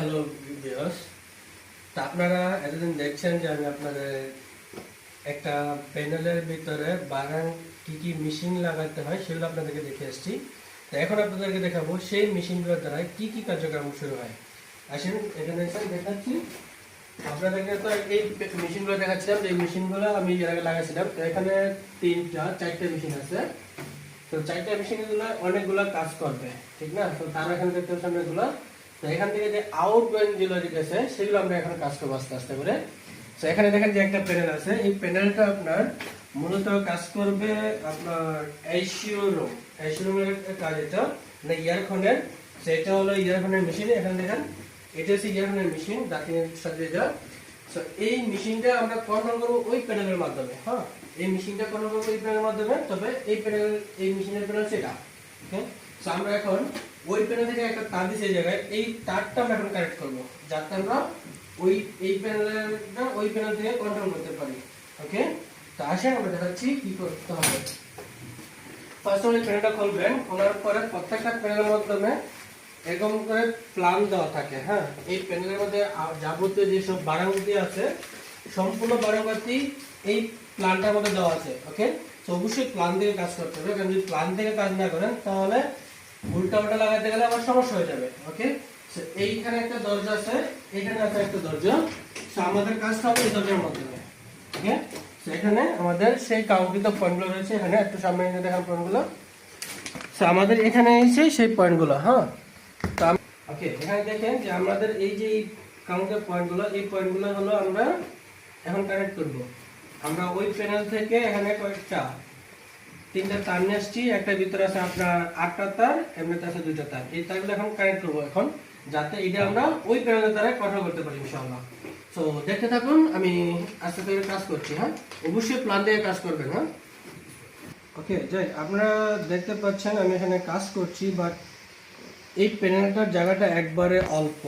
Hello viewers, তা আপনারা এতদিন দেখছেন যে আমি আপনাদের একটা প্যানেলের ভিতরে বাগান কি কি মেশিন লাগাতে হয় সেগুলো আপনাদেরকে দেখে এসেছি। তো এখন আপনাদেরকে দেখাবো সেই মেশিনগুলোর দ্বারা কি কি কার্যক্রম শুরু হয়। আসেন এখানে এসে দেখাচ্ছি আপনাদেরকে। তো এই মেশিনগুলো দেখাচ্ছিলাম, এই মেশিনগুলো আমি এর আগে লাগাইছিলাম। তো এখানে চারটে মেশিন আছে। তো চারটা মেশিনগুলো অনেকগুলো কাজ করবে, ঠিক না? তো তার এখানে দেখতে পাচ্ছেন অনেকগুলো। তো এখান থেকে যে আউটগোয়িং যেগুলো আছে সেগুলো আমরা এখন কাজ করবো আস্তে আস্তে করে। তো এখানে দেখেন যে একটা প্যানেল আছে, এই প্যানেলটা আপনার মূলত কাজ করবে আপনার এসিও রুমের কাজ। এটা মানে ইয়ারফোনের, সেটা হলো ইয়ারফোনের মেশিন। এখানে দেখেন এটা হচ্ছে ইয়ারফোনের মেশিন, দাঁতের সাথে এটা। তো এই মেশিনটা আমরা কন্ট্রোল করবো ওই প্যানেলের মাধ্যমে। হ্যাঁ, এই মেশিনটা কন্ট্রোল করবো এই প্যানেলের মাধ্যমে। তবে এই প্যানেল, এই মেশিনের প্যানেল সেটা। ওকে, তো আমরা এখন ওই প্যানেল থেকে একটা তার দিচ্ছি এই জায়গায়, এই তারটা আমরা এখন কানেক্ট করবো যাতে আমরা এই প্যানেলটা ওই প্যানেল থেকে কন্ট্রোল করতে পারি। ওকে, তো আসেন আমরা দেখাচ্ছি কি করতে হবে। ফার্স্ট অফ অল প্যানেলটা খুলবেন, খোলার পরে প্রত্যেকটা প্যানেলের মাধ্যমে এরকম করে প্লান দেওয়া থাকে। হ্যাঁ, এই প্যানেলের মধ্যে যাবতীয় যেসব বারাঙ্গতি আছে সম্পূর্ণ বারাঙ্গতি এই প্ল্যানটার মধ্যে দেওয়া আছে। ওকে, তো অবশ্যই প্ল্যান থেকে কাজ করতে হবে, কারণ যদি প্ল্যান থেকে কাজ না করেন তাহলে উল্টা উল্টা লাগাতে গেলে আবার সমস্যা হয়ে যাবে। ওকে, এইখানে একটা দরজা আছে, এখানে আছে একটা দরজা। তো আমাদের কাজটা হবে এই দরজার মাধ্যমে। ওকে, তো এখানে আমাদের সেই কাঙ্ক্ষিত পয়েন্টগুলো রয়েছে। এখানে একটু সামনে এনে দেখার পয়েন্টগুলো। তো আমাদের এখানে এসে সেই পয়েন্টগুলো, হ্যাঁ। ওকে, এখানে দেখেন যে আমাদের এই যে কাউন্টার পয়েন্টগুলো, এই পয়েন্টগুলো হলো আমরা এখন কানেক্ট করব। আমরা ওই প্যানেল থেকে এখানে তিনটা তার নিয়ে আসছি। একটা ভিতরে আছে আপনার 8টা তার, এমনিতে আছে 2টা তার। এই তারগুলো এখন কানেক্ট করব এখন, যাতে এটা আমরা ওই প্যানেলের দ্বারা কন্ট্রোল করতে পারি ইনশাআল্লাহ। তো দেখতে থাকুন, আমি আস্তে আস্তে কাজ করছি। হ্যাঁ, অবশ্যই প্ল্যান দিয়ে কাজ করবেন। হ্যাঁ, ওকে, যাই আপনারা দেখতে পাচ্ছেন আমি এখানে কাজ করছি, বাট এই প্যানেলটার জায়গাটা একবারে অল্প,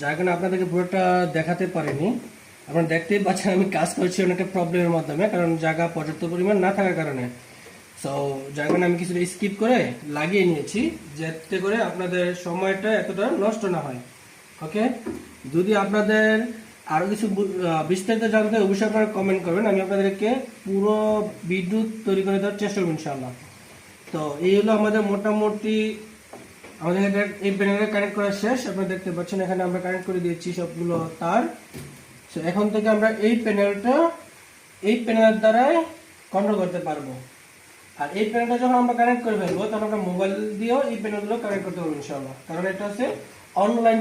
যার কারণে আপনাদেরকে পুরোটা দেখাতে পারিনি। আপনারা দেখতেই পাচ্ছেন আমি কাজ করছি অনেকটা প্রবলেমের মাধ্যমে, কারণ জায়গা পর্যাপ্ত পরিমাণ না থাকার কারণে। সো যার কারণে আমি কিছুটা স্কিপ করে লাগিয়ে নিয়েছি, যাতে করে আপনাদের সময়টা এতটা নষ্ট না হয়। ওকে, যদি আপনাদের আরও কিছু বিস্তারিত জানতে অবশ্যই আপনারা কমেন্ট করবেন, আমি আপনাদেরকে পুরো বিদ্যুৎ তৈরি করে দেওয়ার চেষ্টা করব ইনশাআল্লাহ। তো এই হলো আমাদের মোটামুটি আমাদের এই প্যানেলে কানেক্ট করা শেষ। আপনারা দেখতে পাচ্ছেন এখানে আমরা কানেক্ট করে দিয়েছি সবগুলো তার। তো এখন থেকে আমরা এই প্যানেলের দ্বারাই কন্ট্রোল করতে পারবো। আর এই প্যানেলটা যখন আমরা কানেক্ট করে ফেলবো তখন আমরা মোবাইল দিয়েও এই প্যানেলগুলো কানেক্ট করতে পারবো ইনশাআল্লাহ, কারণ এটা হচ্ছে অনলাইন।